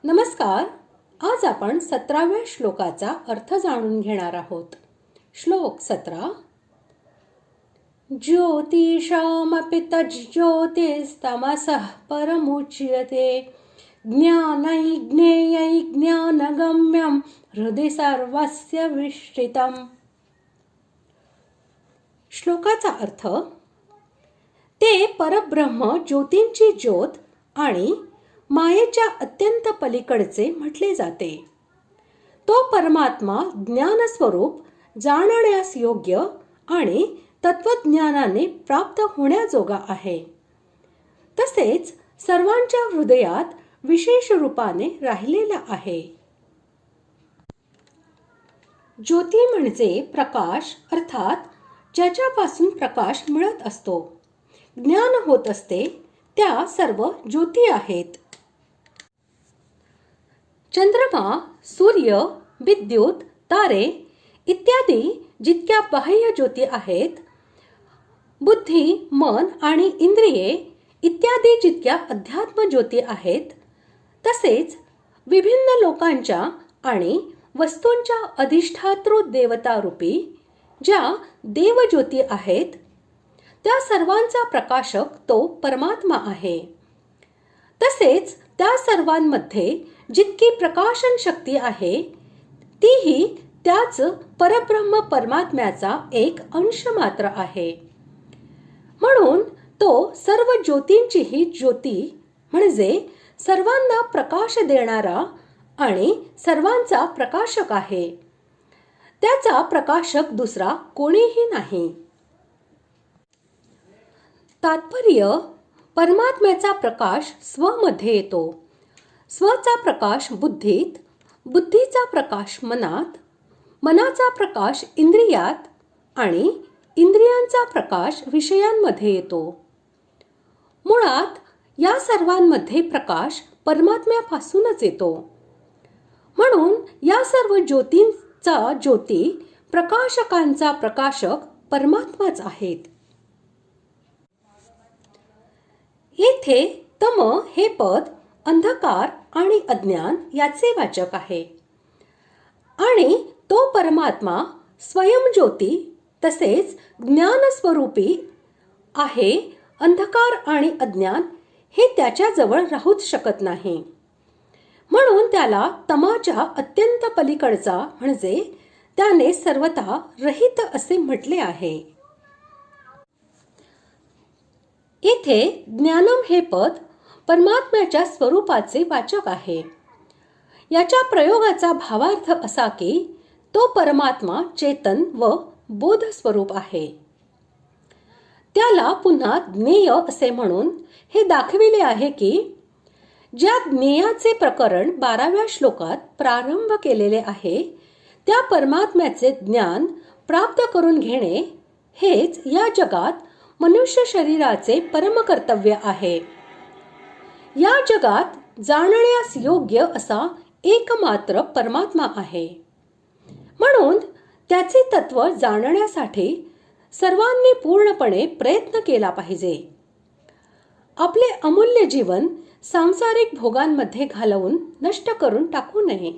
नमस्कार. आज आपण 17व्या श्लोकाचा अर्थ जाणून घेणार आहोत. श्लोक 17. ज्योतिषामपि तज्ज्योतिस्तमसः परमुच्यते ज्ञानैज्ञेयैज्ञानगम्यं हृदि सर्वस्य विष्ठितम्. श्लोकाचा अर्थ: ते परब्रह्म ज्योतींची ज्योत आणि मायेच्या अत्यंत पलीकडचे म्हटले जाते. तो परमात्मा ज्ञानस्वरूप, जाणण्यास योग्य आणि तत्वज्ञानाने प्राप्त होण्याजोगा आहे. तसेच सर्वांच्या हृदयात विशेष रूपाने राहिलेला आहे. ज्योती म्हणजे प्रकाश, अर्थात ज्याच्यापासून प्रकाश मिळत असतो, ज्ञान होत असते, त्या सर्व ज्योती आहेत. चंद्रमा, सूर्य, विद्युत, तारे इत्यादी जितक्या बाह्य ज्योती आहेत, बुद्धी, मन आणि इंद्रिये इत्यादी जितक्या अध्यात्म ज्योती आहेत, तसेच विभिन्न लोकांच्या आणि वस्तूंच्या अधिष्ठातृ देवता रूपी ज्या देवज्योती आहेत, त्या सर्वांचा प्रकाशक तो परमात्मा आहे. तसेच त्या सर्वांमध्ये जितकी प्रकाशन शक्ती आहे, तीही त्याच परब्रह्म परमात्म्याचा एक अंश मात्र आहे. म्हणून तो सर्व ज्योतींचीही ज्योती म्हणजे सर्वांना प्रकाश देणारा आणि सर्वांचा प्रकाशक आहे. त्याचा प्रकाशक दुसरा कोणीही नाही. तात्पर्य: परमात्म्याचा प्रकाश स्वमध्ये येतो. स्वचा प्रकाश बुद्धीत, बुद्धीचा प्रकाश मनात, मनाचा प्रकाश इंद्रियात आणि इंद्रियांचा प्रकाश विषयांमध्ये येतो. मुळात या सर्वांमध्ये प्रकाश परमात्म्यापासूनच येतो. म्हणून या सर्व ज्योतींचा ज्योती, प्रकाशकांचा प्रकाशक परमात्माच आहेत. येथे तम हे पद अंधकार आणि अज्ञान याचे वाचक आहे आणि तो परमात्मा स्वयंज्योती तसेच ज्ञानस्वरूपी आहे. अंधकार आणि अज्ञान हे त्याच्याजवळ राहूच शकत नाही. म्हणून त्याला तमाच्या अत्यंत पलीकडचा म्हणजे त्याने सर्वथा रहित असे म्हटले आहे. येथे ज्ञानम हे पद परमात्म्याच्या स्वरूपाचे वाचक आहे. याच्या प्रयोगाचा भावार्थ असा की तो परमात्मा चेतन व बोध स्वरूप आहे. त्याला पुन्हा ज्ञेय असे म्हणून हे दाखविले आहे की ज्या ज्ञेयाचे प्रकरण 12व्या श्लोकात प्रारंभ केलेले आहे, त्या परमात्म्याचे ज्ञान प्राप्त करून घेणे हेच या जगात मनुष्य शरीराचे परमकर्तव्य आहे. या जगात जाणण्यास योग्य असा एकमात्र परमात्मा आहे. म्हणून त्याचे तत्व जाणण्यासाठी सर्वांनी पूर्णपणे प्रयत्न केला पाहिजे. आपले अमूल्य जीवन सांसारिक भोगांमध्ये घालवून नष्ट करून टाकू नये.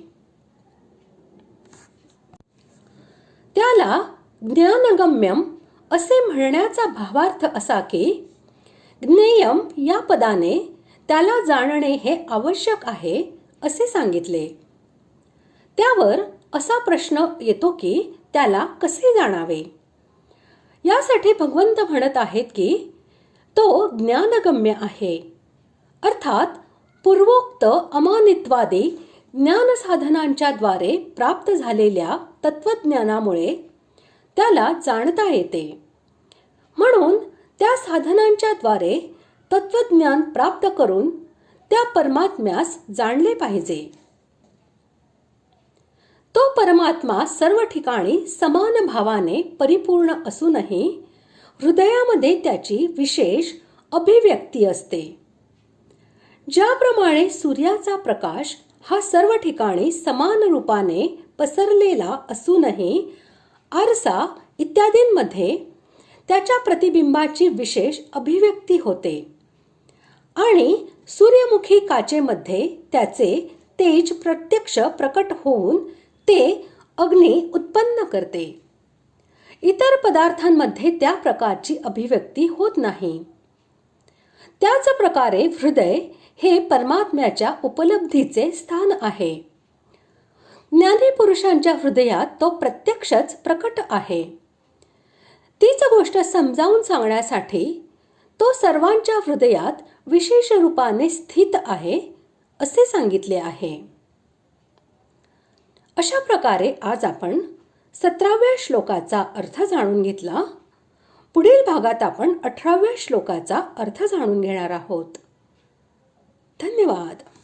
त्याला ज्ञानगम्यम असे म्हणण्याचा भावार्थ असा की ज्ञेयम या पदाने त्याला जाणणे हे आवश्यक आहे असे सांगितले. त्यावर असा प्रश्न येतो की त्याला कसे जाणावे. यासाठी भगवंत म्हणत आहेत की तो ज्ञानगम्य आहे, अर्थात पूर्वोक्त अमानित्वादी ज्ञान साधनांच्या द्वारे प्राप्त झालेल्या तत्वज्ञानामुळे त्याला जाणता येते. म्हणून त्या साधनांच्या द्वारे तत्वज्ञान प्राप्त करून त्या परमात्म्यास जाणले पाहिजे. तो परमात्मा सर्व ठिकाणी समान भावाने परिपूर्ण असूनही हृदयामध्ये त्याची विशेष अभिव्यक्ती असते. ज्याप्रमाणे सूर्याचा प्रकाश हा सर्व ठिकाणी समान रूपाने पसरलेला असूनही आरसा इत्यादींमध्ये त्याच्या प्रतिबिंबाची विशेष अभिव्यक्ती होते आणि सूर्यमुखी काचेमध्ये त्याचे तेज प्रत्यक्ष प्रकट होऊन ते अग्नी उत्पन्न करते. इतर पदार्थांमध्ये त्या प्रकारची अभिव्यक्ती होत नाही. त्याच प्रकारे हृदय हे परमात्म्याच्या उपलब्धीचे स्थान आहे. ज्ञानी पुरुषांच्या हृदयात तो प्रत्यक्षच प्रकट आहे. तीच गोष्ट समजावून सांगण्यासाठी तो सर्वांच्या हृदयात विशेष रूपाने स्थित आहे असे सांगितले आहे. अशा प्रकारे आज आपण 17व्या श्लोकाचा अर्थ जाणून घेतला. पुढील भागात आपण 18व्या श्लोकाचा अर्थ जाणून घेणार आहोत. धन्यवाद.